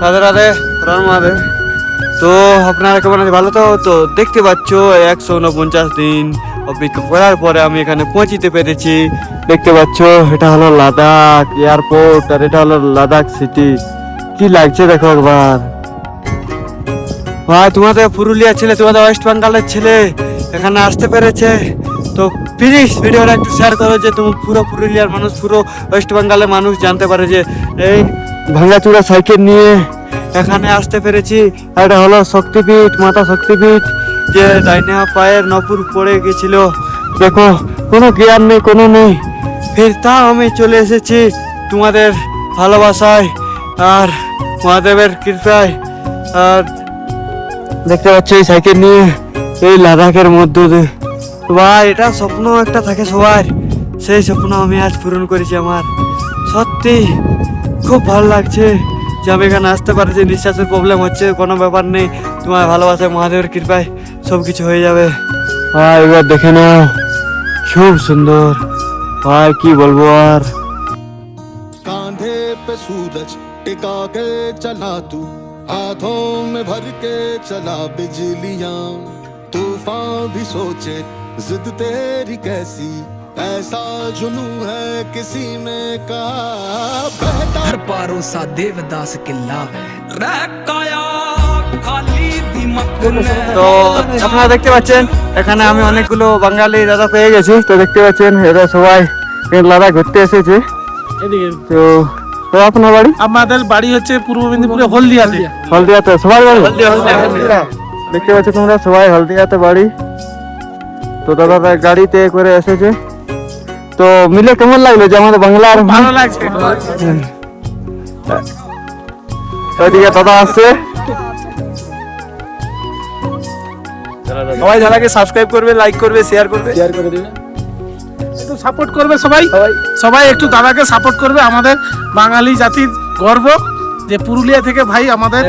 রাধে রাধে, রাম রাধে। তো আপনারা কেমন আছে? ভালো তো? তো দেখতে পাচ্ছ 149 দিন অপেক্ষা করার পরে আমি এখানে পৌঁছিতে পেরেছি। দেখতে পাচ্ছ এটা হলো লাদাখ এয়ারপোর্ট আর এটা হলো লাদাখ সিটি। কি লাগছে দেখো একবার। ভাই তোমাদের পুরুলিয়ার ছেলে, তোমাদের ওয়েস্ট বেঙ্গলের ছেলে এখানে আসতে পেরেছে। তো প্লিজ ভিডিওটা একটু শেয়ার করো যে তুমি পুরো পুরুলিয়ার মানুষ, পুরো ওয়েস্ট বেঙ্গলের মানুষ জানতে পারে যে এই ভাঙ্গাচুরা সাইকেল নিয়ে এখানে আসতে পেরেছি। আর এটা হলো শক্তিপীঠ, মাতা শক্তিপীঠ, যে ডাইনা পায়ের নপুর পড়ে গেছিল। দেখো কোনো জ্ঞান নেই, কোনো নেই, ফির তাও আমি চলে এসেছি তোমাদের ভালোবাসায় আর মহাদেবের কৃপায়। আর দেখতে পাচ্ছ এই সাইকেল নিয়ে এই লাদাখের মধ্যে দিয়ে। ভাই এটা স্বপ্ন একটা থাকে সবার, সেই স্বপ্ন আমি আজ পূরণ করেছি আমার। সত্যি খুব ভালো লাগছে যে আমি এখানে আসতে পারছি। নিঃশ্বাসের প্রবলেম হচ্ছে, কোনো ব্যাপার নেই, তোমার ভালোবাসায় মহাদেবের কৃপায় সব কিছু হয়ে যাবে। ভাই এবার দেখে নাও, খুব সুন্দর। ভাই কি বলবো আর। कांधे पे सूरज टिका के चला तू, हाथों में भर के चला बिजलियां, तूफान भी सोचे जिद तेरी कैसी, ऐसा जुनू है किसी में का बहता। हर पारों सा देवदास किला रह काया खाली दिमाग ने। তো আপনারা দেখতে পাচ্ছেন এখানে আমি অনেকগুলো বাঙালি দাদা পেয়ে গেছি। তো দেখতে পাচ্ছেন এরা সবাই লাদাখ ঘুরতে এসেছে। তো তো আপনার বাড়ি? আমাদের বাড়ি হচ্ছে পূর্ব মেদিনীপুরে হলদিয়াতে। হলদিয়াতে সবাই বাড়ি? দেখতে পাচ্ছ তোমরা সবাই হলদিয়াতে বাড়ি। তো দাদা গাড়িতে করে এসেছে। তো মিলে কেমন লাগলো যে আমাদের বাংলার? ভালো লাগছে। ওইদিকে দাদা আসছে। সবাই জানাকে সাবস্ক্রাইব করবে, লাইক করবে, শেয়ার করবে, একটু সাপোর্ট করবে সবাই। সবাই একটু দাদাকে সাপোর্ট করবে। আমাদের বাঙালি জাতির গর্ব যে পুরুলিয়া থেকে ভাই আমাদের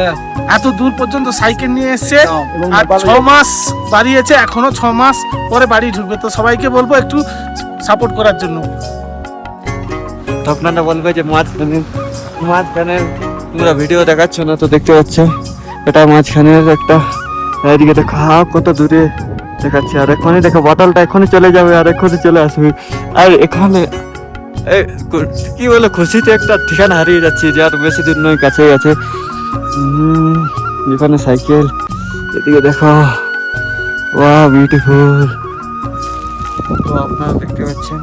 এত দূর পর্যন্ত সাইকেল নিয়ে এসছে। আর 6 মাস বাড়িয়েছে, এখনো 6 মাস পরে বাড়ি ঢুকবে। তো সবাইকে বলবো একটু সাপোর্ট করার জন্য। তো আপনারা বলবে যে মাঝখানের তোমরা ভিডিও দেখাচ্ছ না। তো দেখতে পাচ্ছ এটা মাঝখানের একটা, এদিকে দেখো কত দূরে দেখাচ্ছে। আর এখনই দেখো বটলটা এখনই চলে যাবে আর এখনই চলে আসবে। আর এখানে কি বলে খুশিতে একটা ঠিকানা হারিয়ে যাচ্ছি যে আর বেশি দূর নয়, কাছেই আছে। এখানে সাইকেল, এদিকে দেখো, ওয়াও বিউটিফুল। তো আপনারা দেখতে পাচ্ছেন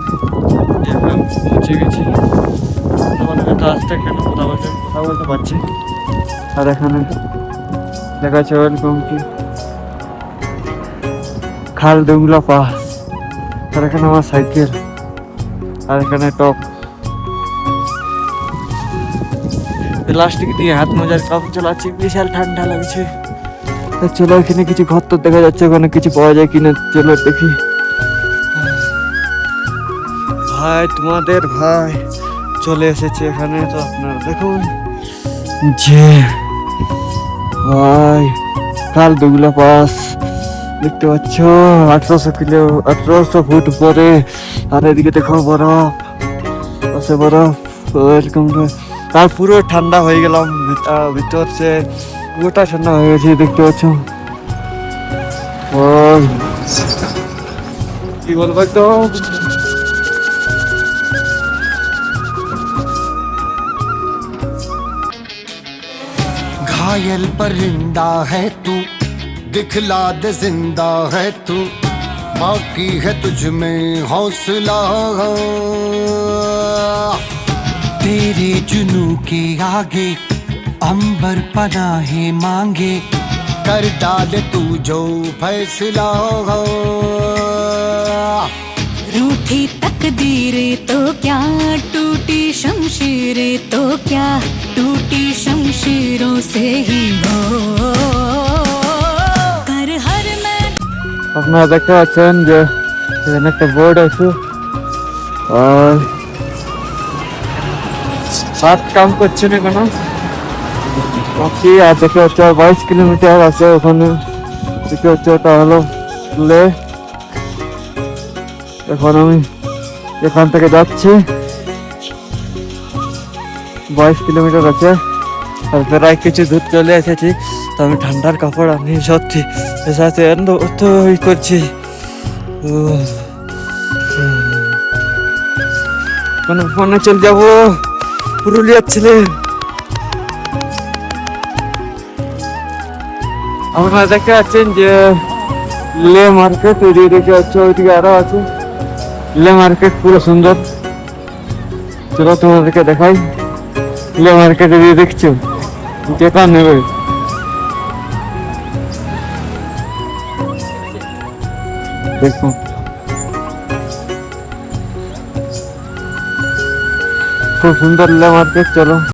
যে আমরা পৌঁছে গেছি। রাস্তা কেন কথা বলতে পারছি। আর এখানে দেখা যাচ্ছে ওয়েলকাম কি খালডুংলা পাস। আর এখানে আমার সাইকেল, আর এখানে টপ প্লাস্টিক দিয়ে হাত মোজার কাপ চালাচ্ছি, বিশাল ঠান্ডা লাগছে। চলো এখানে কিছু ঘর তো দেখা যাচ্ছে, ওখানে কিছু পাওয়া যায় কিনা চলো দেখি। ভাই তোমাদের ভাই চলে এসেছে এখানে। তো আপনারা দেখুন যে ভাই খালডুংলা পাস দেখতে পাচ্ছ 1800 ফুট উপরে। আর এদিকে দেখো বরফ, পাশে বরফ। ওয়েলকাম। আর পুরো ঠান্ডা হয়ে গেলাম, ভিতর সে পুরোটা ঠান্ডা হয়ে গেছে দেখতে পাচ্ছ। কি বলবো একদম घायल परिंदा है तू, दिखला दे जिंदा है तू, बाकी है तुझ में हौसला। तेरे जुनू के आगे अंबर पनाहे मांगे, कर डाल तू जो फैसला। रूठी तकदीरें तो क्या, टूटी शमशीरें तो क्या, टूटी शमशीरों से ही हो कर हर मैं। আপনারা দেখতে পাচ্ছেন যে এখানে একটা বোর্ড আছে আর হাত কাম করছে না কেন বাকি। আর দেখতে হচ্ছে 22 কিলোমিটার আছে ওখানে। দেখতে হচ্ছে ওটা হলো লে। এখন আমি এখান থেকে যাচ্ছি, 22 কিলোমিটার আছে। আর প্রায় কিছু দূর চলে এসেছি। তো আমি ঠান্ডার কাপড় আনি সত্যি এর সাথে অত করছি। ফোনে চলে যাবো পুরুলিয়ার ছেলে। আপনারা দেখতে পাচ্ছেন যে লে মার্কেট এদিকে আছে, ওইদিকে আরো আছে। লে মার্কেট পুরো সুন্দর, চলো তোমাদেরকে দেখাই। লে মার্কেট এদিকে দেখছো, যেটা নেবে দেখো। খুব সুন্দর লে মার্কেট, চলো।